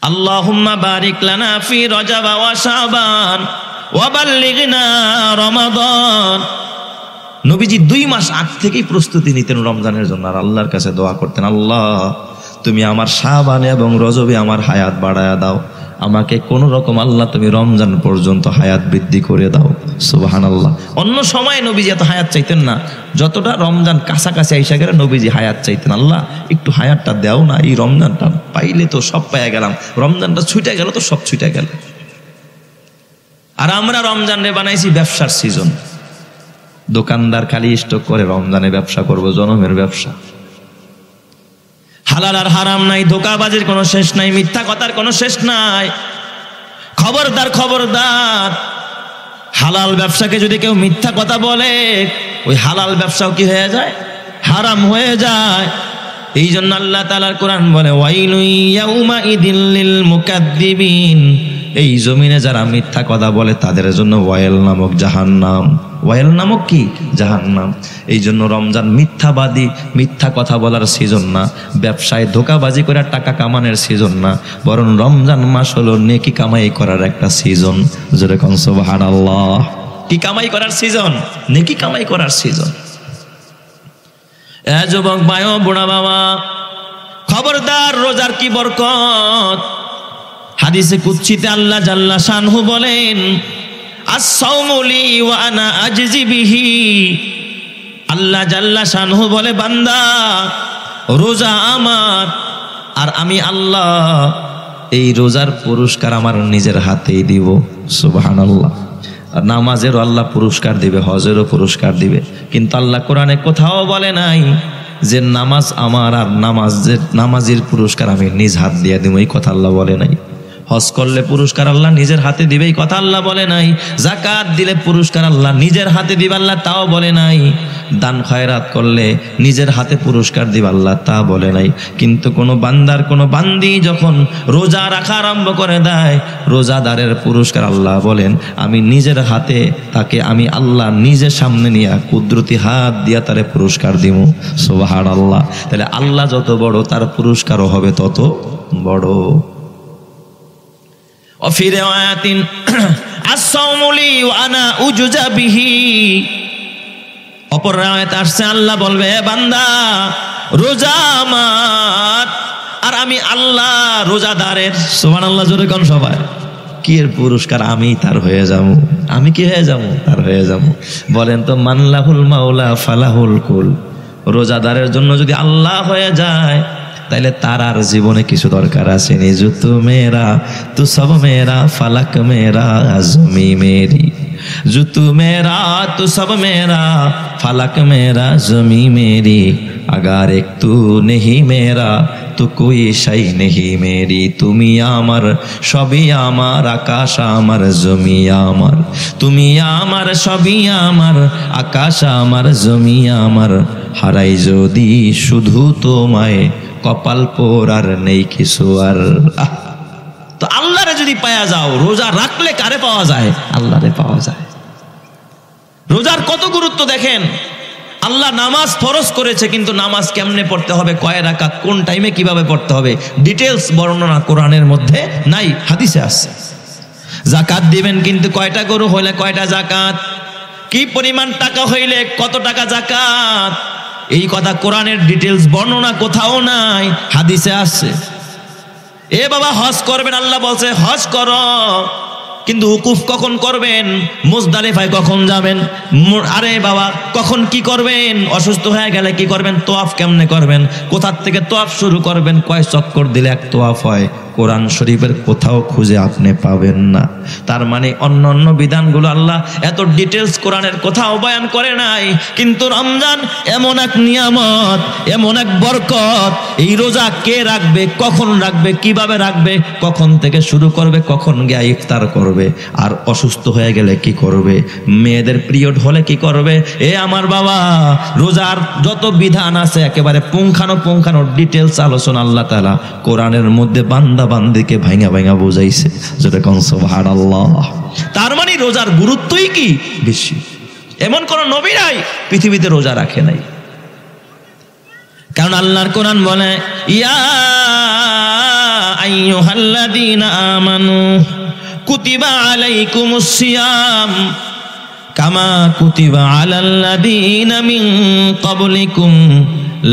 আল্লাহুম্মা বারিক লানা ফি রজব ওয়া শাবান ওয়া বাল্লিগনা রমাদান। নবীজি 2 মাস আগ থেকেই প্রস্তুতি নিতেন রমজানের জন্য, আর আল্লাহর কাছে দোয়া করতেন, আল্লাহ তুমি আমার শাবানে এবং রজবে আমার হায়াত বাড়ায়া দাও, আমাকে কোন রকম আল্লাহ তুমি রমজান পর্যন্ত হায়াত বৃদ্ধি করে দাও। সুবহানাল্লাহ। অন্য সময় নবীজি এত হায়াত চাইতেন না, যতটা রমজান কাছাকাছি আইসা গেলে নবীজি হায়াত চাইতেন, আল্লাহ একটু হায়াতটা দাও না, এই রমজানটা পাইলে তো সব পাইয়া গেলাম, রমজানটা ছুটে গেল তো সব ছুটে গেল। আর আমরা রমজানে বানাইছি ব্যবসার সিজন। দোকানদার খালি স্টক করে রমজানে ব্যবসা করব, জনমের ব্যবসা। হালাল আর হারাম নাই, ধোঁকাবাজির কোনো শেষ নাই, মিথ্যা কথার কোনো শেষ নাই। খবরদার খবরদার, হালাল ব্যবসাকে যদি কেউ মিথ্যা কথা বলে, ওই হালাল ব্যবসাও কি হয়ে যায়? হারাম হয়ে যায়। এই জন্য আল্লাহ তাআলার কোরআন বলে, ওয়াইলু ইয়াউমাইদিল লিল মুকাদ্দিবিন, এই জমিনে যারা মিথ্যা কথা বলে তাদের জন্য ওয়াইল নামক জাহান্নাম। ওয়াইল নামক কি? জাহান্নাম। এই জন্য রমজান মিথ্যাবাদী, মিথ্যা কথা বলার সিজন না, ব্যবসায় ধোঁকাবাজি করে টাকা কামানোর সিজন না, বরং রমজান মাস হলো নেকি কামাই করার একটা সিজন। যেরকম সুবহানাল্লাহ, কি কামাই করার সিজন? নেকি কামাই করার সিজন। এ যুবক ভাই ও বুড়া বাবা, খবরদার, রোজার কি বরকত। হাদিসে কুদসিতে আল্লাহ জাল্লা শানহু বলেন, আস-সাওমু লি ওয়া আনা আজজি বিহি। আল্লাহ জাল্লা শানহু বলে, বান্দা রোজা আমার, আর আমি আল্লাহ এই রোজার পুরস্কার আমার নিজের হাতেই দিব। সুবহানাল্লাহ। নামাজেরও আল্লাহ পুরস্কার দিবে, হজেরও পুরস্কার দিবে, কিন্তু আল্লাহ কোরআনে কোথাও বলে নাই যে নামাজ আমার আর নামাজের পুরস্কার আমি নিজ হাত দিয়ে দিব, এই কথা আল্লাহ বলে নাই। হজ করলে পুরস্কার আল্লাহ নিজের হাতে দিবে, এই কথা আল্লাহ বলে নাই। যাকাত দিলে পুরস্কার আল্লাহ নিজের হাতে দিবে, আল্লাহ তাও বলে নাই। দান খয়রাত করলে নিজের হাতে পুরস্কার দিবে, আল্লাহ তা বলে নাই। কিন্তু কোনো বান্দার কোনো বান্দি যখন রোজা রাখা আরম্ভ করে দেয়, রোজাদারের পুরস্কার আল্লাহ বলেন আমি নিজের হাতে তাকে, আমি আল্লাহ নিজের সামনে নিয়ে কুদরতি হাত দিয়া তারে পুরস্কার দিব। সুবহানাল্লাহ। তাহলে আল্লাহ যত বড়, তার পুরস্কারও হবে তত বড়। وفي رواية الصوم لي وأنا أجزى به। অপর রাওয়ায়াত আসছে আল্লাহ বলবে, বান্দা রোজা আমার আর আমি আল্লাহ রোজাদারের। সুবহানাল্লাহ, জোরে কোন সবাই। কি এর পুরস্কার? আমি তার হয়ে যাব। আমি কি হয়ে যাব? তার হয়ে যাব। বলেন তো, মানলাহুল মাওলা ফালাহুল কুল। রোজাদারের জন্য যদি আল্লাহ হয়ে যায়, তাইলে তার আর জীবনে কিছু দরকার আসেনি। জুতু মেরা তু সব মেরা, ফালাক মেরা জমি মেরি। জুতু মেরা তু সব মেরা, ফালাক মেরা জমি মেরি। আগার এক তু নেহি মেরা তো কোই শাই নেহি মেরি। তুমি আমার, সবই আমার, আকাশ আমার, জমি আমার। তুমি আমার, সবই আমার, আকাশ আমার, জমি আমার। হারাই যদি শুধু তোমায়, কপাল পোর আর নেই কিছু আর। তো আল্লাহরে যদি পাওয়া যাও, রোজা রাখলে কারে পাওয়া যায়? আল্লাহরে পাওয়া যায়। রোজার কত গুরুত্ব দেখেন। আল্লাহ নামাজ ফরজ করেছে, কিন্তু নামাজ কেমনে পড়তে হবে, কয় রাকাত, কোন টাইমে কিভাবে পড়তে হবে, ডিটেলস বর্ণনা কোরআনের মধ্যে নাই, হাদিসে আছে। যাকাত দিবেন, কিন্তু কয়টা গরু হইলে কয়টা যাকাত, কি পরিমাণ টাকা হইলে কত টাকা যাকাত, এই কথা কোরআনের ডিটেলস বর্ণনা কোথাও নাই, হাদিসে আছে। এ বাবা, হজ করবেন, আল্লাহ বলছে হজ করো, কিন্তু উকুফ কখন করবেন, মুজদালিফায় কখন যাবেন, আরে বাবা কখন কি করবেন, অসুস্থ হয়ে গেলে কি করবেন, তোয়াফ কেমনে করবেন, কোথার থেকে তোয়াফ শুরু করবেন, কয় চক্কর দিলে এক তোয়াফ হয়, কোরআন শরীফের কোথাও খুঁজে আপনি পাবেন না। তার মানে অন্য বিধানগুলো আল্লাহ এত ডিটেলস কোরআনের কোথাও বয়ান করে নাই। কিন্তু রমজান এমন এক নিয়ামত, এমন এক বরকত, এই রোজা কে রাখবে, কখন রাখবে, কিভাবে রাখবে, কখন থেকে শুরু করবে, কখন গিয়ে ইফতার করবে, আর অসুস্থ হয়ে গেলে কি করবে, মেয়েদের পিরিয়ড হলে কি করবে, এ আমার বাবা, রোজার যত বিধান আছে একেবারে পুঙ্খানো ডিটেলস আলোচনা আল্লাহ তাআলা কোরআনের মধ্যে বান্দা বান্দিকে ভাঙা ভাঙা বোঝাইছে। যেটা কোন সুবহানাল্লাহ। তার মানে রোজার গুরুত্বই কি বেশি। এমন কোন নবী নাই পৃথিবীতে রোজা রাখে নাই। কারণ আল্লাহর কোরআন বলে ইয়া আইয়ুহাল্লাযীনা আমানু কুতিবা আলাইকুমুস সিয়াম কামা কুতিবা আলাল্লাযীনা মিন ক্বাবলিকুম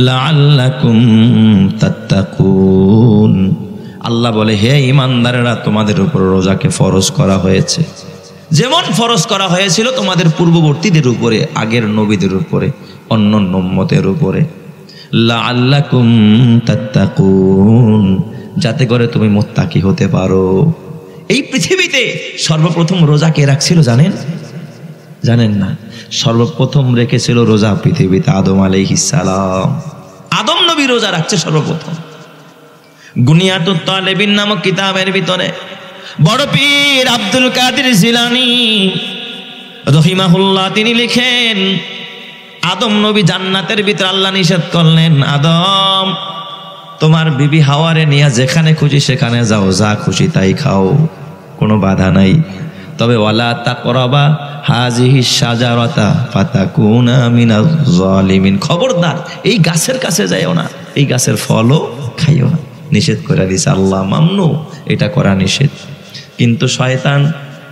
লাআল্লাকুম তাত্তাকুন। আল্লাহ বলে হে ঈমানদারেরা, তোমাদের উপর রোজাকে ফরজ করা হয়েছে যেমন ফরজ করা হয়েছিল তোমাদের পূর্ববর্তীদের উপরে, আগের নবীদের উপরে, অন্য উম্মতের উপরে। লাআল্লাকুম তাত্তাকুন, যাতে করে তুমি মুত্তাকি হতে পারো। এই পৃথিবীতে সর্বপ্রথম রোজা কে রাখছিল জানেন? জানেন না? সর্বপ্রথম রেখেছিল রোজা পৃথিবীতে আদম আলাইহিস সালাম। আদম নবী রোজা রাখছে সর্বপ্রথম। গুনিয়াতুত তালেবিন নামক কিতাবের ভিতরে বড় পীর আব্দুল কাদের জিলানী রহিমাহুল্লাহ তিনি লিখেন, আদম নবী জান্নাতের ভিতরে আল্লাহ নিষেধ করলেন, আদম তোমার বিবি হাওয়ারে নিয়ে যেখানে খুশি সেখানে যাও, যা খুশি তাই খাও, কোনো বাধা নাই, তবে ওয়ালা তাকরাবা হাযিহিশ শাজারাতা ফাতাকুনা মিনাজ জালিমিন, খবরদার এই গাছের কাছে যাইও না, এই গাছের ফলও খাইও না। নিষেধ করে দিয়েছে আল্লাহ, মামনু, এটা করা নিষেধ। কিন্তু শয়তান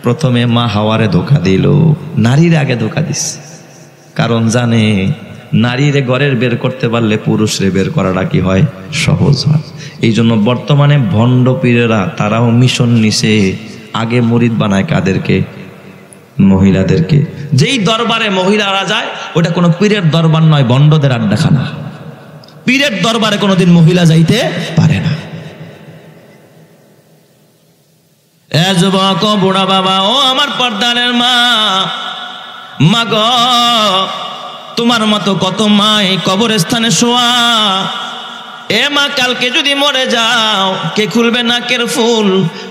প্রথমে মা হাওয়ারে ধোঁকা দিল, নারীর আগে ধোঁকা দিস, কারণ জানে নারীরে ঘরের বের করতে পারলে পুরুষরে বের করাটা কি হয়, সহজ হয়। এই জন্য বর্তমানে ভণ্ড পীরেরা তারাও মিশন নিছে, আগে মুরিদ বানায় কাদেরকে? মহিলাদেরকে। যেই দরবারে মহিলারা যায় ওটা কোনো পীরের দরবার নয়, ভণ্ডদের আড্ডাখানা। পীরের দরবারে কোনোদিন মহিলা যাইতে পারে না। এ যুবক, বুড়া বাবা, ও আমার পর্দারের মা, মা গো, তোমার মতো কত মা এই কবরস্থানে শোয়া। এ মা, কালকে যদি মরে যাও কে খুলবে নাকের ফুল,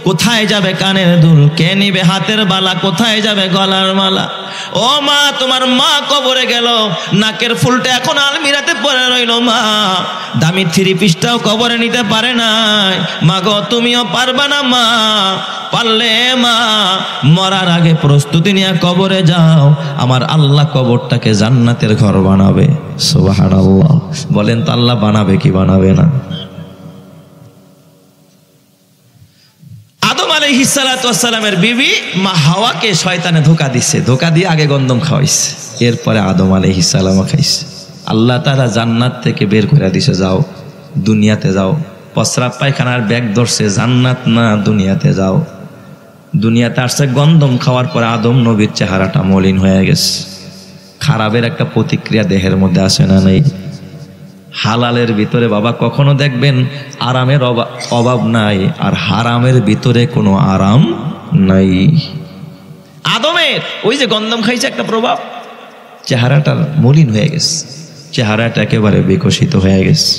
কোথায় যাবে কানের দুল, কে নিবে হাতের বালা, কোথায় যাবে গলার মালা। ও মা, তোমার মা কবরে গেল, নাকের ফুলটা এখন আলমিরাতে পড়ে রইল। মা, দামি 3 পিসটাও কবরে নিতে পারে নাই। মা গো, তুমিও পারবা না। মা, পারলে মা মরার আগে প্রস্তুতি নিয়ে কবরে যাও, আমার আল্লাহ কবরটাকে জান্নাতের ঘর বানাবে। সুবহানাল্লাহ। বলেন তো আল্লাহ বানাবে কি বানাবে না? আদম আলাইহিস সালাতু ওয়াস সালামের বিবি মা হাওয়াকে শয়তানে ধোঁকা দিছে, ধোঁকা দিয়ে আগে গন্ধম খাওয়াইছে, এরপরে আদম আলাইহিস সালামও খাইছে। আল্লাহ তাআলা জান্নাত থেকে বের করে দিছে, যাও দুনিয়াতে যাও। প্রস্রাব পায়খানার ব্যাগ ধরছে, জান্নাত না দুনিয়াতে যাও। দুনিয়াতে আসছে গন্ধম খাওয়ার পরে আদম নবীর চেহারাটা মলিন হয়ে গেছে। খারাপের একটা প্রতিক্রিয়া দেহের মধ্যে আসে না নেই? হালালের ভিতরে বাবা কখনো দেখবেন আরামের অভাব নাই, আর হারামের ভিতরে কোনো আরাম নাই। আদমের ওই যে গন্ধম খাইছে একটা প্রভাব, চেহারাটা মলিন হয়ে গেছে, চেহারাটা একেবারে বিকশিত হয়ে গেছে।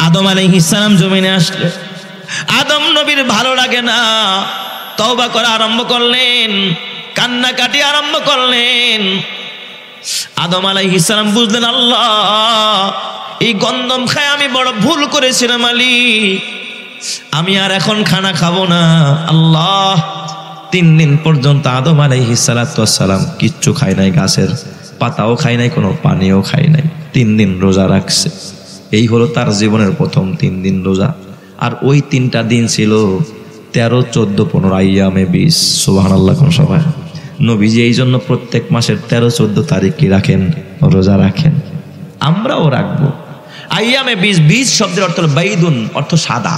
আদম আলাইহিস সালাম জমিনে আসলে আদম নবীর ভালো লাগে না, তওবা করা আরম্ভ করলেন, কান্নাকাটি আরম্ভ করলেন। আদম আলাইহিস সালাম বুঝলেন, আল্লাহ এই গন্ধম খায় আমি বড় ভুল করেছিলাম মালিক, আমি আর এখন খানা খাবো না। আল্লাহ 3 দিন পর্যন্ত আদম আলাইহিস সালাতু ওয়াস সালাম কিচ্ছু খায় নাই, গাছের পাতাও খায় নাই, কোনো পানিও খায় নাই। 3 দিন রোজা রাখছে। এই হলো তার জীবনের প্রথম 3 দিন রোজা। আর ওই 3টা দিন ছিল 13, 14, 15 আইয়ামে 20। সুবহানাল্লাহ। কোন সবাই নবীজি এই জন্য প্রত্যেক মাসের 13, 14 তারিখ কি রাখেন? রোজা রাখেন। আমরাও রাখবো। আইয়ামে 20, 20 শব্দের অর্থ হলো বাইদুন, অর্থ সাদা।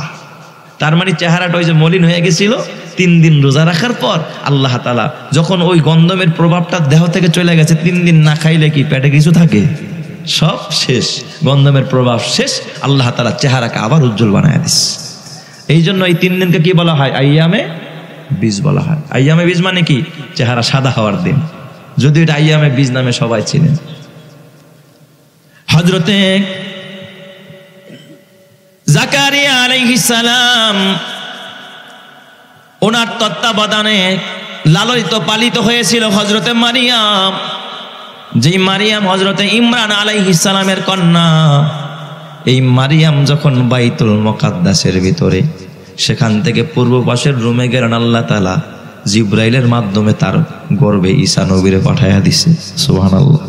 তার মানে চেহারাটা ওই যে মলিন হয়ে গেছিল, 3 দিন রোজা রাখার পর আল্লাহ তাআলা যখন ওই গন্ধমের প্রভাবটা দেহ থেকে চলে গেছে, 3 দিন না খাইলে কি পেটে কিছু থাকে? সব শেষ, গন্ধমের প্রভাব শেষ। আল্লাহ তাআলা চেহারাকে আবার উজ্জ্বল বানায় দিস। এই জন্য এই 3 দিনকে কি বলা হয়? আইয়ামে 20 বলা হয়। আইয়ামে 20 মানে কি? চেহারা সাদা হওয়ার দিন। যদি এটা আইয়ামে 20 নামে সবাই চিনেন। হযরতে জাকারিয়া আলাইহিস সালাম ওনার তত্ত্বাবধানে লালিত পালিত হয়েছিল হযরতে মারিয়াম। যেই মারিয়াম হযরতে ইমরান আলাইহিস সালামের কন্যা। এই মারিয়াম যখন বাইতুল মুকাদ্দাসের ভিতরে, সেখান থেকে পূর্ব পাশের রুমে গেলেন, আল্লাহ তাআলা জিব্রাইলের মাধ্যমে তার গর্ভে ঈসা নবীরে পাঠাইয়া দিছে। সুবহানাল্লাহ।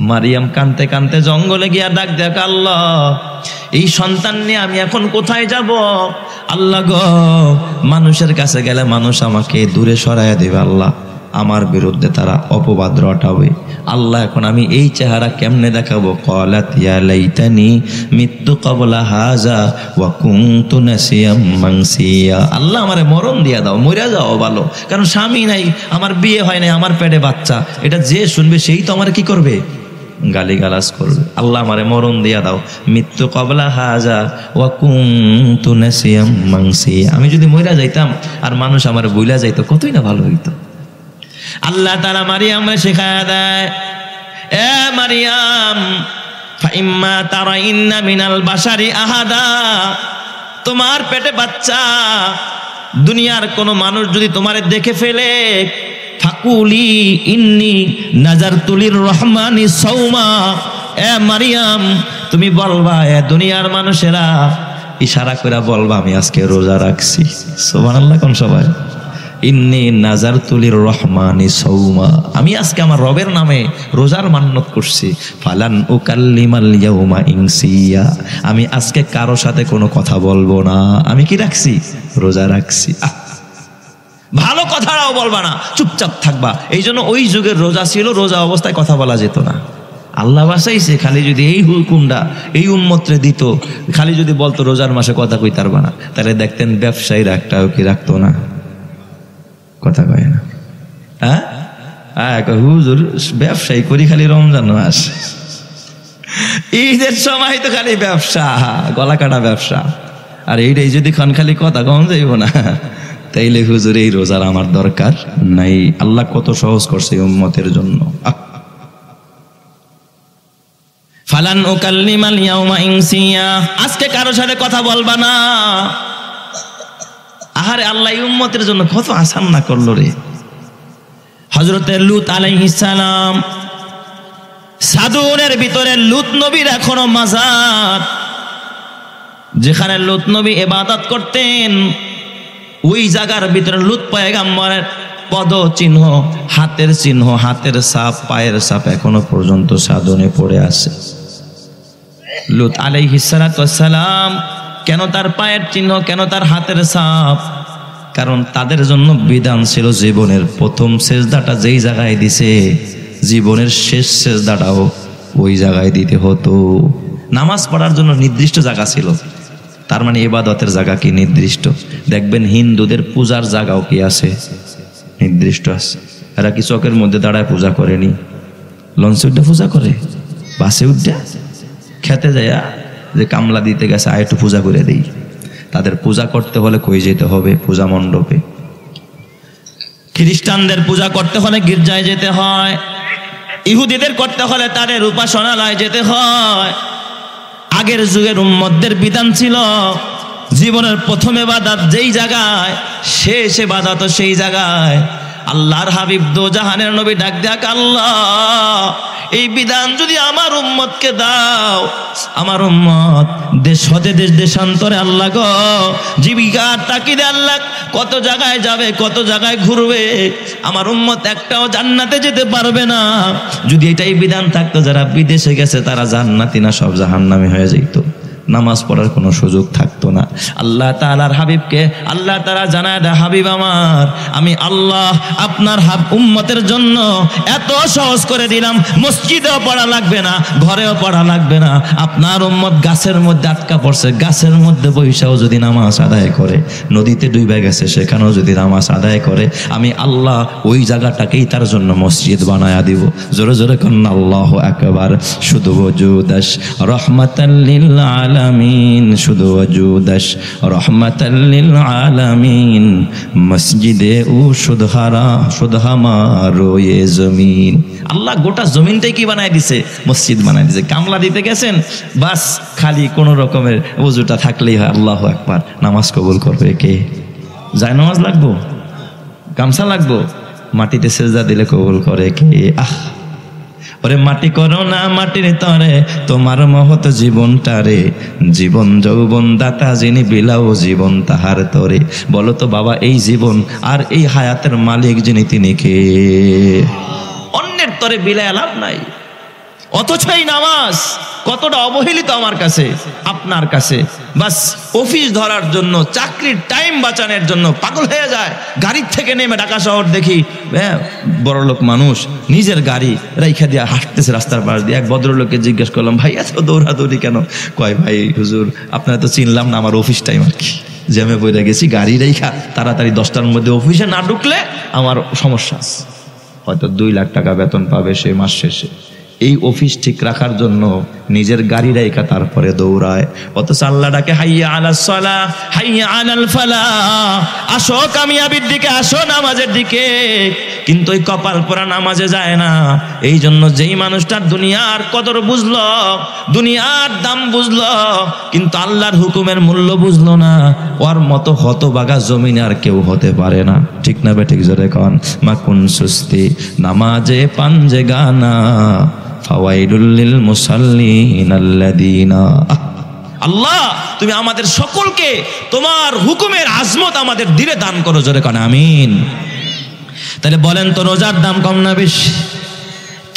মারিয়াম কানতে কানতে জঙ্গলে গিয়া ডাক দেখ, আল্লাহ এই সন্তান নিয়ে আমি এখন কোথায় যাব? আল্লাহ গো, মানুষের কাছে গেলে মানুষ আমাকে দূরে সরাইয়া দেবে, আল্লাহ আমার বিরুদ্ধে তারা অপবাদ রটাবে, আল্লাহ এখন আমি এই চেহারা কেমনে দেখাবো? ক্বালাত ইয়া লাইতানি মিত্তু ক্বাবলা হাযা ওয়া কুনতু নাসিয়াম মানসিয়া। আল্লাহ আমারে মরণ দিয়া দাও, মইরা যাও ভালো, কারণ স্বামী নাই, আমার বিয়ে হয় নাই, আমার পেটে বাচ্চা, এটা যে শুনবে সেই তো আমার কি করবে? গালিগালাজ করবে। আল্লাহ আমারে মরণ দিয়া দাও, মৃত্যু ক্বাবলা হাযা ওয়া কুনতু নাসিয়াম মানসিয়া। আমি যদি মইরা যাইতাম আর মানুষ আমারে ভুইলা যাইতো, কতই না ভালো হইতো। আল্লাহ তাআলা মারিয়ামকে শেখায়া দেয়, এ মারিয়াম, ফাইম্মা তারাইন্না মিনাল বাশারি আহাদা, তোমার পেটে বাচ্চা, দুনিয়ার কোন মানুষ যদি তোমারে দেখে ফেলে, ফাকুলি ইন্নী নাজারতু লিররহমানি সাওমা, এ মারিয়াম তুমি বলবা, এ দুনিয়ার মানুষেরা ইশারা করে বলবা আমি আজকে রোজা রাখছি। সুবহানাল্লাহ কোন সবাই, ইন্নী নাজারতু লিররহমানি সাওমা, আমি আজকে আমার রবের নামে রোজার মান্নত করছি। ফালান উকাল্লিমাল ইয়াউমা ইনসিয়া, আমি আজকে কারো সাথে কোনো কথা বলবো না। আমি কি রাখছি? রোজা রাখছি। ভালো কথাটাও বলবা না, চুপচাপ থাকবা। এই জন্য ওই যুগের রোজা ছিল, রোজা অবস্থায় কথা বলা যেত না। আল্লাহ বাসাইছে, খালি যদি এই হুকুমটা এই উম্মতরে দিত, খালি যদি বলতো রোজার মাসে কথা কই পারবা না, তাহলে দেখতেন ব্যবসায়ীরা একটাও কি রাখতো না, কথা কয় না। হ্যাঁ, হুজুর ব্যবসায়ী করি খালি রমজান মাস, ঈদের সময় তো খালি ব্যবসা, গলা কাটা ব্যবসা। আর এইটাই যদি খান খালি কথা কম যাইব না, তাইলে হুজুর এই রোজার আমার দরকার নাই। আল্লাহ কত সহজ করছে উম্মতের জন্য। ফালান উকাল্লিমাল ইয়াউমা ইনসিয়া, আজকে কারো সাথে কথা বলবা না। আহারে আল্লাহ উম্মতের জন্য কত আসান না করলো রে। হযরতে লূত আলাইহিস সালাম, সাদুনের ভিতরে লূত নবীর এখনো মাজার, যেখানে লূত নবী ইবাদত করতেন, ওই জায়গার ভিতরে লূত পয়গম্বরের পদ চিহ্ন, হাতের চিহ্ন, হাতের ছাপ, পায়ের ছাপ এখনো পর্যন্ত সাদনে পড়ে আছে। লূত আলাইহিস সালাতু ওয়াস সালাম, কেন তার পায়ের চিহ্ন, কেন তার হাতের ছাপ? কারণ তাদের জন্য বিধান ছিল জীবনের প্রথম সেজদাটা যেই জায়গায় দিছে, জীবনের শেষ সেজদাটাও ওই জায়গায় দিতে হতো। নামাজ পড়ার জন্য নির্দিষ্ট জায়গা ছিল, তার মানে ইবাদতের জায়গা কি নির্দিষ্ট। দেখবেন হিন্দুদের পূজার জায়গাও কি আছে, নির্দিষ্ট আছে। এরা কি চকের মধ্যে দাঁড়ায় পূজা করেনি, লঞ্চে উঠে পূজা করে, বাসে উঠে, খেতে যায় যে কামলা দিতে গেছে আয় একটু পূজা করে দেই। তাদের পূজা করতে হলে কই যেতে হবে? পূজা মণ্ডপে। খ্রিস্টানদের পূজা করতে হলে গির্জায় যেতে হয়, ইহুদিদের করতে হলে তাদের উপাসনালয়ে যেতে হয়। আগের যুগের উম্মতদের বিধান ছিল জীবনের প্রথম ইবাদত যেই জায়গায়, শেষ ইবাদত সেই জায়গায়। আল্লাহর হাবিব দোজাহানের নবী ডাক দেখ, আল্লাহ এই বিধান যদি আমার উম্মতকে দাও, আমার উম্মত দেশ হতে দেশ দেশান্তরে আল্লাহ গো জীবিকার তাকিদে আল্লাহ কত জায়গায় যাবে, কত জায়গায় ঘুরবে, আমার উম্মত একটাও জান্নাতে যেতে পারবে না। যদি এটাই বিধান থাকতো, যারা বিদেশে গেছে তারা জান্নাতি না সব জাহান্নামী হয়ে যেত, নামাজ পড়ার কোনো সুযোগ থাকতো না। আল্লাহ তাআলার হাবিবকে আল্লাহ তাআলা জানায় দেয়, হাবিব আমার, আমি আল্লাহ আপনার উম্মতের জন্য এত সহজ করে দিলাম, মসজিদেও পড়া লাগবে না, ঘরেও পড়া লাগবে না। আপনার উম্মত গাছের মধ্যে আটকা পড়ছে, গাছের মধ্যে বৈশাও যদি নামাজ আদায় করে, নদীতে ডুবে গেছে সেখানেও যদি নামাজ আদায় করে, আমি আল্লাহ ওই জায়গাটাকেই তার জন্য মসজিদ বানায়া দিব। জোরে জোরে কন্যা আল্লাহু আকবার। শুধু ওজুদাস রহমাতাল লিল আলামিন, শুধু ওজুদাস রহমাতাল লিল আলামিন, মসজিদে ও শুধহারা শুধহামারো এ জমিন। আল্লাহ গোটা জমিনটাই কি বানায় দিছে? মসজিদ বানায় দিছে। কামলা দিতে গেছেন, বাস খালি কোন রকমের ওযুটা থাকলেই হয়, আল্লাহু আকবার, নামাজ কবুল করবে কে? যায় নামাজ লাগবো, গামছা লাগবো, মাটিতে সেজদা দিলে কবুল করে কে? ওরে মাটি করো না মাটির তরে তোমার মহৎ জীবনটারে, জীবন যৌবন দাতা যিনি বিলাও জীবন তাহার তরে। বলো তো বাবা, এই জীবন আর এই হায়াতের মালিক যিনি তিনি কে? অন্যের তরে বিলায় লাভ নাই, অথচ এই নামাজ কতটা অবহেলিত আমার কাছে, আপনার কাছে। বাস অফিস ধরার জন্য, চাকরির টাইম বাঁচানোর জন্য পাগল হয়ে যায়। গাড়ির থেকে নেমে ঢাকা শহর দেখি বড়লোক মানুষ নিজের গাড়ি রাইখা দিয়ে হাঁটতেছে রাস্তার পাশ দিয়ে। এক ভদ্রলোককে জিজ্ঞেস করলাম, ভাই এত দৌড়াদৌড়ি কেন? কয়, ভাই হুজুর আপনারা তো চিনলাম না, আমার অফিস টাইম আর কি, জ্যামে বইরা গেছি, গাড়ি রাইখা তাড়াতাড়ি 10টার মধ্যে অফিসে না ঢুকলে আমার সমস্যা আছে। হয়তো 2 লাখ টাকা বেতন পাবে সে মাস শেষে, এই অফিস ঠিক রাখার জন্য নিজের গাড়ি রাইখা তারপরে দৌড়ায়। অথচ আল্লাহ ডাকে, হাইয়া আলাস সালাহ, হাইয়া আলাল ফালাহ, আসো কামিয়াবির দিকে, আসো নামাজের দিকে। কিন্তু ওই কপাল পোড়া নামাজে যায় না। এই জন্য যেই মানুষটার দুনিয়ার কদর বুঝলো, দুনিয়ার দাম বুঝলো, কিন্তু আল্লাহর হুকুমের মূল্য বুঝলো না, ওর মতো হতবাগা জমিনে আর কেউ হতে পারে না। ঠিক না বেঠিক? জোরে কন। মাকুন সুস্তি নামাজে পাঞ্জে গানা, ফাওয়াইলুল লিল মুসাল্লিন আল্লাযীনা। আল্লাহ তুমি আমাদের সকলকে তোমার হুকুমের আজমত আমাদের দিলে দান করো। জোরে কন আমিন। তাহলে বলেন তো রোজার দাম কম না বেশি?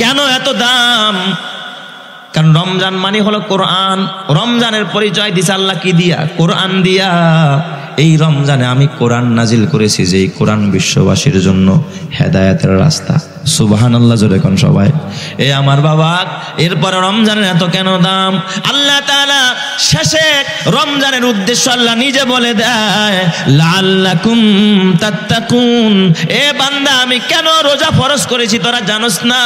কেন এত দাম? কারণ রমজান মানে হলো কোরআন। রমজানের পরিচয় দিছে আল্লাহ কি দিয়া? কোরআন দিয়া। এই রমজানে আমি কোরআন নাজিল করেছি, যে এই কোরআন বিশ্ববাসীর জন্য হেদায়েতের রাস্তা। সুবহানাল্লাহ, জোরে কোন সবাই। এ আমার বাবা, এরপরে রমজানের এত কেন দাম? আল্লাহ তাআলা শেষে রমজানের উদ্দেশ্য আল্লাহ নিজে বলে দেয়, লাআল্লাকুম তাত্তাকুন। এ বান্দা, আমি কেন রোজা ফরজ করেছি তোরা জানোস না?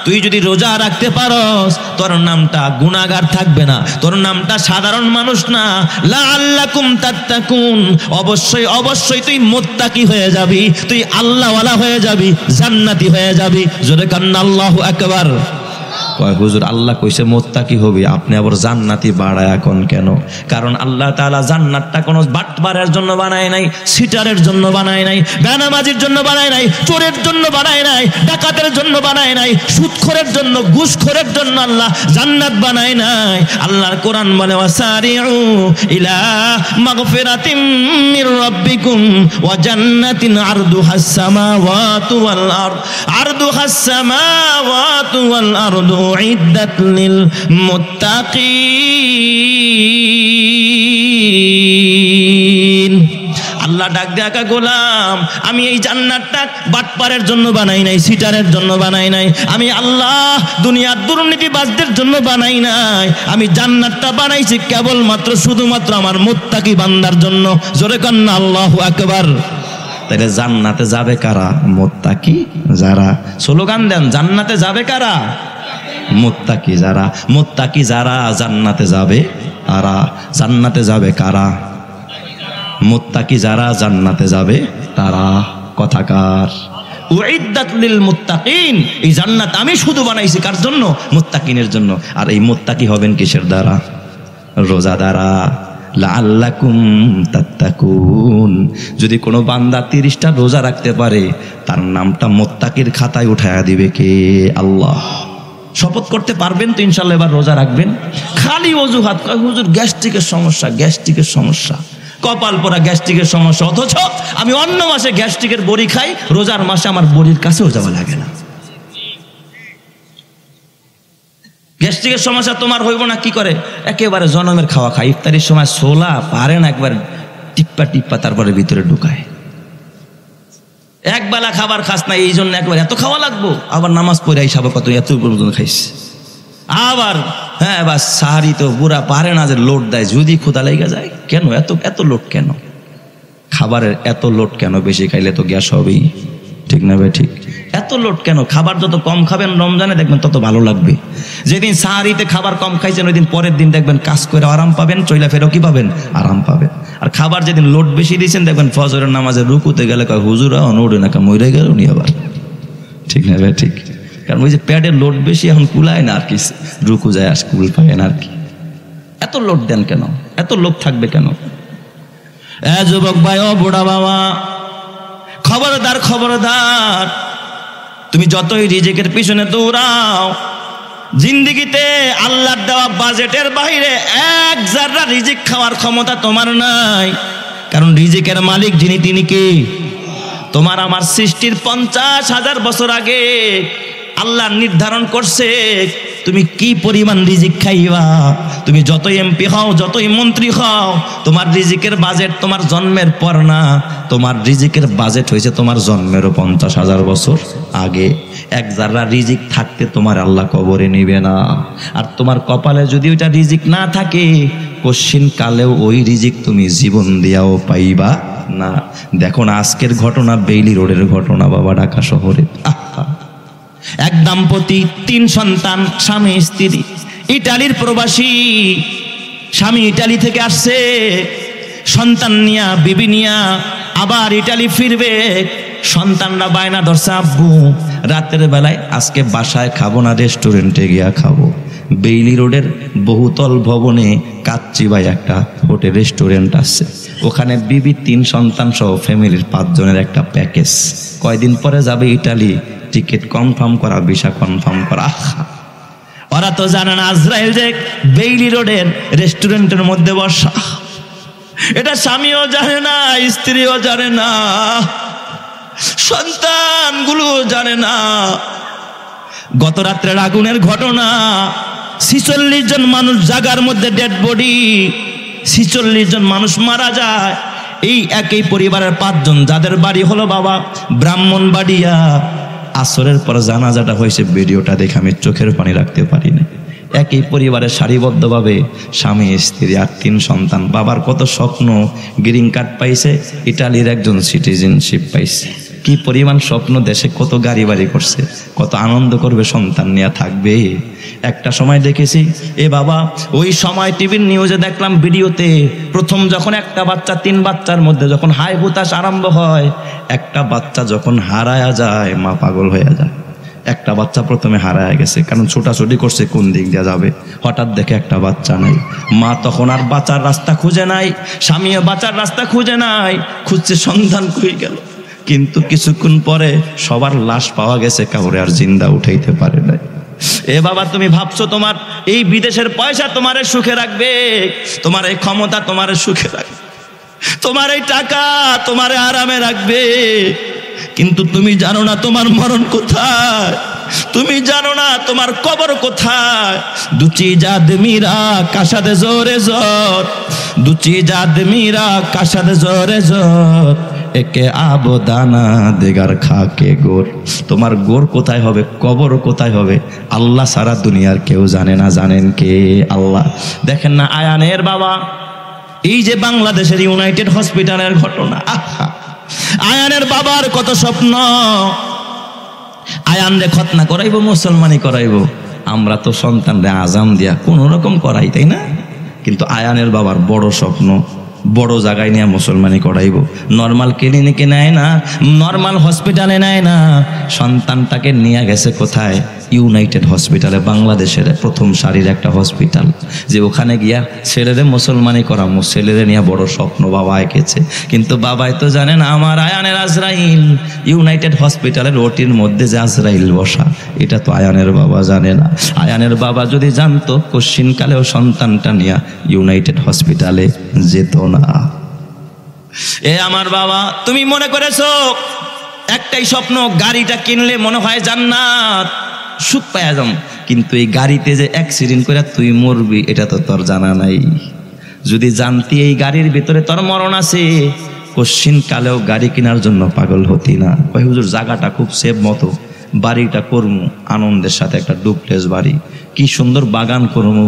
তুই যদি রোজা রাখতে পারস, তোর নামটা গুনাহগার থাকবে না, তোর নামটা সাধারণ মানুষ না। লাআল্লাকুম তাত্তাকুন, অবশ্যই অবশ্যই তুই মুত্তাকি হয়ে যাবি, তুই আল্লাহওয়ালা হয়ে যাবি, জান্নাতি হয়ে যাবি। জোরে কান্না আল্লাহু আকবার। কয় হুজুর আল্লাহ কইছে মুত্তাকি হবি, আপনি আবার জান্নাতি বাড়ায় এখন কেন? কারণ আল্লাহ তাআলা জান্নাতটা কোনো বাটপারের জন্য বানায় নাই, সিটারের জন্য বানায় নাই, বেনামাজির জন্য বানায় নাই, চোরের জন্য বানায় নাই, ডাকাতের জন্য বানায় নাই, সুদখোরের জন্য, ঘুষখোরের জন্য আল্লাহ জান্নাত বানায় নাই। আল্লাহর কোরআন বলে, ওয়াসারিউ ইলা মাগফিরাতিম মির রাব্বিকুম ওয়া জান্নাতিন আরদুহাস সামাওয়াতু ওয়াল আরদ, আরদুহাস সামাওয়াতু ওয়াল আরদ উইদ্দাত লিল মুত্তাকিন। আল্লাহ ডাক দেখা, গোলাম আমি এই জান্নাতটা বাটপারের জন্য বানাই নাই, সিটারের জন্য বানাই নাই, আমি আল্লাহ দুনিয়ার দুর্নীতিবাজদের জন্য বানাই নাই। আমি জান্নাতটা বানাইছি কেবলমাত্র শুধুমাত্র আমার মুত্তাকি বান্দার জন্য। জোরে কান্না আল্লাহু আকবার। তাহলে জান্নাতে যাবে কারা? মুত্তাকি যারা। স্লোগান দেন, জান্নাতে যাবে কারা? মুত্তাকি যারা। মুত্তাকি যারা জান্নাতে যাবে তারা। জান্নাতে যাবে কারা? মুত্তাকি যারা জান্নাতে যাবে তারা। কথাকার উইদ্দাত লিল মুত্তাকিন। এই জান্নাত আমি শুধু বানাইছি কার জন্য? মুত্তাকিনের জন্য। আর এই মুত্তাকি হবেন কিসের দ্বারা? রোজা দ্বারা। লাআল্লাকুম তাত্তাকুন। যদি কোনো বান্দা 30টা রোজা রাখতে পারে, তার নামটা মুত্তাকির খাতায় উঠায়া দিবে কে? আল্লাহ। শপথ করতে পারবেন তো ইনশাআল্লাহ এবার রোজা রাখবেন? খালি অজুহাত, হুজুর গ্যাস্ট্রিকের সমস্যা, গ্যাস্ট্রিকের সমস্যা, কপাল পোড়া গ্যাস্ট্রিকের সমস্যা। অথচ আমি অন্য মাসে গ্যাস্ট্রিকের বড়ি খাই, রোজার মাসে আমার বড়ির কাছেও যাওয়া লাগে না। গ্যাস্ট্রিকের সমস্যা তোমার হইব না কি করে? একেবারে জনমের খাওয়া খায়, ইফতারির সময় ছোলা পারে না, একবার টিপ্পা টিপ্পা তারপরে ভিতরে ঢুকায়। একবেলা খাবার খাস না, এই জন্য একবার এত খাওয়া লাগবো। আবার নামাজ পড়ে হিসাব কত এত পর্যন্ত খাইছে। আবার হ্যাঁ বাস সাহারি তো বুড়া পারে না যে লোড দেয়, যদি ক্ষুধা লেগে যায়। কেন এত এত লোড কেন? খাবারের এত লোড কেন? বেশি খাইলে তো গ্যাস হবেই। ঠিক না ভাই? ঠিক। এত লোড কেন? খাবার যত কম খাবেন রমজানে দেখবেন তত ভালো লাগবে। যেদিন সাহারিতে খাবার কম খাইছেন ওই দিন পরের দিন দেখবেন কাজ করে আরাম পাবেন, চইলা ফেরো কি পাবেন? আরাম পাবেন। আর খাবার যেদিন লোড বেশি দিয়েছেন দেখবেন ফজরের নামাজে রুকুতে গেলে কয় হুজুরা নড়ে না, মরে গেল নি আবার। ঠিক না ভাই? ঠিক। কারণ ওই যে প্যাডের লোড বেশি, এখন কুলায় না আর কি, রুকু যায় আর কুল পায় না আর কি। এত লোড দেন কেন? এত লোক থাকবে কেন? যুবক ভাই, ও বুড়া বাবা, খবরদার খবরদার। তুমি যতই রিজিকের পিছনে দৌড়াও, জিন্দেগিতে আল্লাহর দেওয়া বাজেটের বাইরে এক জাররা রিজিক খাওয়ার ক্ষমতা তোমার নাই। কারণ রিজিকের মালিক যিনি, তিনি কি? তোমার আমার সৃষ্টির 50,000 বছর আগে আল্লাহ নির্ধারণ করছে তুমি কি পরিমাণ রিজিক খাইবা। তুমি যতই এমপি হও, যতই মন্ত্রী হও, তোমার রিজিকের বাজেট তোমার জন্মের পর না, তোমার রিজিকের বাজেট হয়েছে তোমার জন্মেরও 50,000 বছর আগে। এক যারা রিজিক থাকতে তোমার আল্লাহ কবরে নিবে না। আর তোমার কপালে যদি ওইটা রিজিক না থাকে, কশ্চিন কালেও ওই রিজিক তুমি জীবন দিয়াও পাইবা না। দেখো না আজকের ঘটনা, বেইলি রোডের ঘটনা বাবা, ঢাকা শহরে। এক দম্পতি 3 সন্তান, স্বামী স্ত্রী, ইটালির প্রবাসী। স্বামী ইটালি থেকে আসছে সন্তান নিয়া, বিবি নিয়া, আবার ইটালি ফিরবে। সন্তানরা বায়না ধরছে, আব্বু রাতের বেলায় আজকে বাসায় খাবো না, রেস্টুরেন্টে গিয়া খাবো। বেইলি রোডের বহুতল ভবনে কাচ্চিবাই একটা হোটেল রেস্টুরেন্ট আছে, ওখানে বিবি 3 সন্তান সহ ফ্যামিলির 5 জনের একটা প্যাকেজ। কয়দিন পরে যাবে ইটালি, টিকিট কনফার্ম করা, ভিসা কনফার্ম করা। ওরা তো জানে না আজরাইল যে বেইলি রোডের রেস্টুরেন্টের মধ্যে বসা। এটা স্বামীও জানে না, স্ত্রীও জানে না, সন্তানগুলো জানে না। গত রাত্রের আগুনের ঘটনা, 46 জন মানুষ জায়গার মধ্যে ডেড বডি, 46 জন মানুষ মারা যায়। এই একই পরিবারের 5 জন, যাদের বাড়ি হলো বাবা ব্রাহ্মণবাড়িয়া। আসরের পর জানাজাটা হয়েছে, ভিডিওটা দেখে আমি চোখের পানি রাখতে পারি না। একই পরিবারের সারিবদ্ধভাবে স্বামী স্ত্রী আর 3 সন্তান। বাবার কত স্বপ্ন, গ্রিন কার্ড পাইছে, ইটালির একজন সিটিজেনশিপ পাইছে। কি পরিমাণ স্বপ্ন, দেশে কত গাড়ি বাড়ি করছে, কত আনন্দ করবে, সন্তান নিয়ে থাকবে। একটা সময় দেখেছি এ বাবা, ওই সময় টিভির নিউজে দেখলাম ভিডিওতে, প্রথম যখন একটা বাচ্চা 3 বাচ্চার মধ্যে যখন হাই হুতাশ আরম্ভ হয়, একটা বাচ্চা যখন হারায়া যায় মা পাগল হয়ে যায়। একটা বাচ্চা প্রথমে হারায়া গেছে, কারণ ছোটাছুটি করছে কোন দিক দিয়ে যাবে, হঠাৎ দেখে একটা বাচ্চা নাই। মা তখন আর বাঁচার রাস্তা খুঁজে নাই, স্বামীও বাঁচার রাস্তা খুঁজে নাই, খুঁজছে সন্ধান কই গেল। কিন্তু কিছুক্ষণ পরে সবার লাশ পাওয়া গেছে, কাউরে আর জিন্দা উঠাইতে পারে নাই। এ বাবা, তুমি ভাবছো তোমার এই বিদেশের পয়সা তোমারে সুখে রাখবে, তোমার এই ক্ষমতা তোমারে সুখে রাখবে, তোমার এই টাকা তোমারে আরামে রাখবে, কিন্তু তুমি জানো না তোমার মরণ কোথায়, তুমি জানো না তোমার কবর কোথায়। দুচি জাদ মীরা কাশাদ জোরে জোর, দুচি জাদ মীরা কাশাদ জোরে জোর, একে আবদানা দেগার খাকে গোর। তোমার গোর কোথায় হবে, কবর কোথায় হবে, আল্লাহ সারা দুনিয়ার কেউ জানে না। জানেন কে? আল্লাহ। দেখেন না আয়ানের বাবা, এই যে বাংলাদেশের ইউনাইটেড হসপিটালের ঘটনা, আয়ানের বাবার কত স্বপ্ন, আয়ান রে খতনা করাইবো, মুসলমানি করাইবো। আমরা তো সন্তানরে আজান দিয়া কোন রকম করাই, তাই না? কিন্তু আয়ানের বাবার বড় স্বপ্ন, বড় জায়গায় নিয়ে মুসলমানি করাইব। নর্মাল ক্লিনিকে নেয় না, নর্মাল হসপিটালে নেয় না, সন্তানটাকে নিয়ে গেছে কোথায়? ইউনাইটেড হসপিটালে, বাংলাদেশের প্রথম সারির একটা হসপিটাল, যে ওখানে গিয়া ছেলেরে মুসলমানি করামো। ছেলেরে নিয়ে বড় স্বপ্ন বাবা এঁকেছে, কিন্তু বাবাই তো জানে না আমার আয়ানের আজরাইল ইউনাইটেড হসপিটালের ওটির মধ্যে যে আজরাইল বসা, এটা তো আয়ানের বাবা জানে না। আয়ানের বাবা যদি জানতো, কোশ্চিনকালেও সন্তানটা নিয়ে ইউনাইটেড হসপিটালে যেত না। এ আমার বাবা, তুমি মনে করেছো একটাই স্বপ্ন, গাড়িটা কিনলে মনে হয় জান্নাত, সুখ পাওয়া যাম, কিন্তু এই গাড়িতে যে অ্যাক্সিডেন্ট করে তুই মরবি, এটা তো তোর জানা নাই। যদি জানতি এই গাড়ির ভিতরে তোর মরণ আছে, কোশ্চিন কালেও গাড়ি কেনার জন্য পাগল হতি না। কই হুজুর জায়গাটা খুব সেফ মতো, বাড়িটা করমু আনন্দের সাথে, একটা ডুপ্লেক্স বাড়ি, কি সুন্দর বাগান করমু,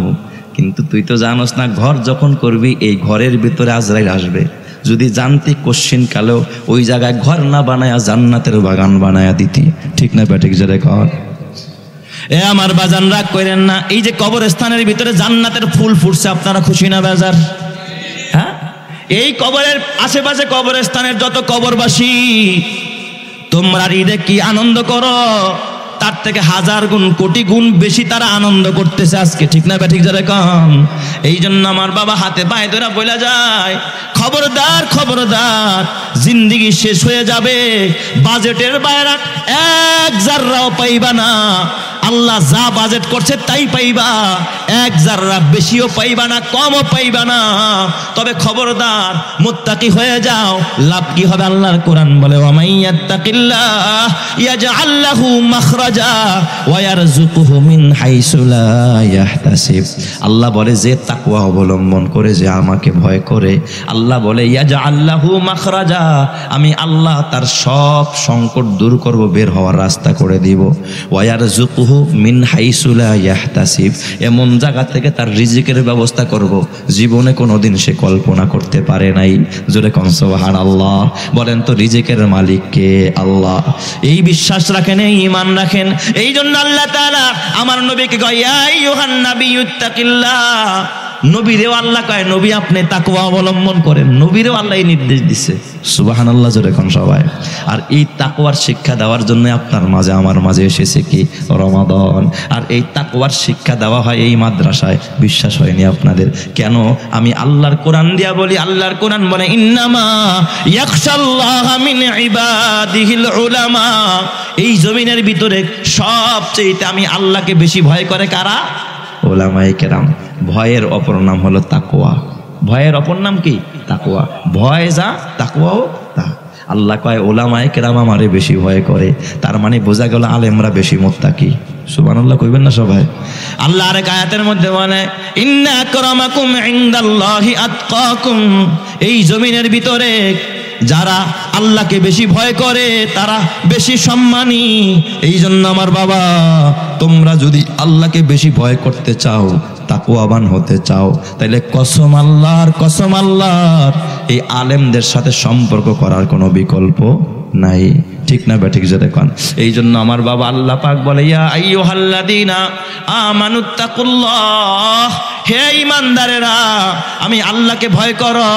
কিন্তু তুই তো জানোস না ঘর যখন করবি এই ঘরের ভিতরে আজরাইল আসবে। যদি জানতি কোশ্চিন কালেও ওই জায়গায় ঘর না বানায়া জান্নাতের বাগান বানায়া দিতি। ঠিক না ব্যাটিক যারা কর? এ আমার বাজান রাগ করেন না, এই যে কবরস্থানের ভিতরে জান্নাতের ফুল ফুটছে, আপনারা খুশি না বেজার? হ্যাঁ, এই কবরের আশেপাশে কবরস্থানের যত কবরবাসী, তোমরা ঈদে কি আনন্দ করো, তার থেকে 1000 গুণ কোটি গুণ বেশি তারা আনন্দ করতেছে আজকে। ঠিক না ব্যাঠিক যারা কম? এই জন্য আমার বাবা হাতে পায়ে ধরে বলে যায়, খবরদার খবরদার, জিন্দিগি শেষ হয়ে যাবে, বাজেটের বাইরে 1 জাররাও পাইবা না। আল্লাহ যা বাজেট করছে তাই পাইবা, এক জাররা বেশিও পাইবা না, কমও পাইবা না। তবে খবরদার মুত্তাকি হয়ে যাও। লাভ কি হবে? আল্লাহর কোরআন বলে ওয়ামাইয়াত্তাকিল্লাহ ইয়াজআল লাহু মাখরাজা ওয়া ইয়ারযুকুহু মিন হাইসু লা ইয়াহতাসিব। আল্লাহ বলে যে তাকওয়া অবলম্বন করে, যে আমাকে ভয় করে, আল্লাহ বলে ইয়াজআল লাহু মাখরাজা, আমি আল্লাহ তার সব সংকট দূর করব, বের হওয়ার রাস্তা করে দিব। ওয়া ইয়ারযুকুহু মিন হাইসু লা ইয়াহতাসিব, এমন জায়গা থেকে তার রিজিকের ব্যবস্থা করব জীবনে কোনোদিন সে কল্পনা করতে পারে নাই। জোরে কোন সুবহানাল্লাহ। বলেন তো রিজিকের মালিক কে? আল্লাহ। এই বিশ্বাস রাখেন, এই ঈমান রাখেন। এই জন্য আল্লাহ তাআলা আমার নবীকে কয় ইয়া আইয়ুহান নাবিয়্যুত্তাকিল্লাহ। নবীরেও আল্লাহ কয় নবী আপনি তাকওয়া অবলম্বন করেন। নবীরেও আল্লাহ এই নির্দেশ দিচ্ছে। সুবহানাল্লাহ জোরে কোন সবাই। আর এই তাকওয়ার শিক্ষা দেওয়ার জন্য আপনার মাঝে আমার মাঝে এসেছে কি? রমাদান। আর এই তাকওয়ার শিক্ষা দেওয়া হয় এই মাদ্রাসায়। বিশ্বাস হয়নি আপনাদের? কেন? আমি আল্লাহর কোরআন দিয়া বলি। আল্লাহর কোরআন বলে ইন্নামা ইয়াখশাল্লাহা মিন ইবাদিহিল উলামা। এই জমিনের ভিতরে সবচেয়ে আমি আল্লাহকে বেশি ভয় করে কারা? উলামায়ে কেরাম। ভয়ের অপর নাম হলো তাকওয়া। ভয়ের অপর নাম কি? তাকওয়া। ভয় যা, তাকওয়াও তা। আল্লাহ কয় উলামায়ে কেরাম আমারে বেশি ভয় করে, তার মানে বোঝা গেল আলেমরা বেশি মুত্তাকি। সুবহানাল্লাহ কইবেন না সবাই? আল্লাহ আরেক আয়াতের মধ্যে বলে ইন্না আকরামাকুম ইনদাল্লাহি আতকাকুম। এই জমিনের ভিতরে যারা আল্লাহকে বেশি ভয় করে তারা বেশি সম্মানী। এই জন্য আমার বাবা, তোমরা যদি আল্লাহকে বেশি ভয় করতে চাও, তাকওয়াবান হতে চাও, তাহলে কসম আল্লাহর এই আলেমদের সাথে সম্পর্ক করার কোনো বিকল্প নাই। ঠিক না বেঠিক? যে দেখুন, এই জন্য আমার বাবা আল্লাহ পাক বলে ইয়া আইয়ুহাল্লাযীনা আমানুত্তাকুল্লাহ, হে ঈমানদারেরা আমি আল্লাহকে ভয় করো।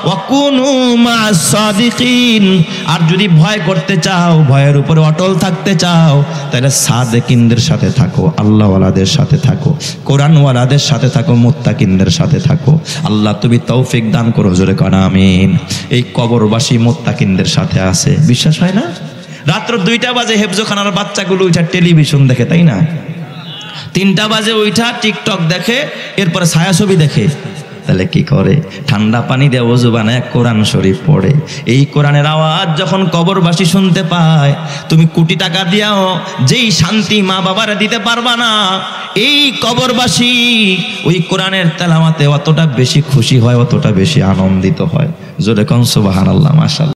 ওয়া কুনু মা'আস সাদিকিন। আর যদি ভয় করতে চাও, ভয়ের উপরে অটল থাকতে চাও, তাহলে সাদিকিনদের সাথে থাকো, আল্লাহওয়ালাদের সাথে থাকো, কোরআনওয়ালাদের সাথে থাকো, মুত্তাকিনদের সাথে থাকো। আল্লাহ তুমি তৌফিক দান করো। জোরে কোন আমিন। এই কবরবাসী মুত্তাকিনদের সাথে আছে। বিশ্বাস হয় না? রাত্র 2টা বাজে হেফজখানার বাচ্চাগুলো উঠা টেলিভিশন দেখে, তাই না? 3টা বাজে উঠা টিকটক দেখে, এরপরে ছায়াছবি দেখে। তাহলে কি করে? ঠান্ডা পানি দিয়ে ওযু বানায় কোরআন শরীফ পড়ে। এই কোরআনের আওয়াজ যখন কবরবাসী শুনতে পায়, তুমি কোটি টাকা দিয়াও যেই শান্তি মা বাবারা দিতে পারবা না, এই কবরবাসী ওই কোরআনের তেলাওয়াতে অতটা বেশি খুশি হয়, অতটা বেশি আনন্দিত হয়। জোরে কোন সুবহানাল্লাহ, মাশাআল্লাহ।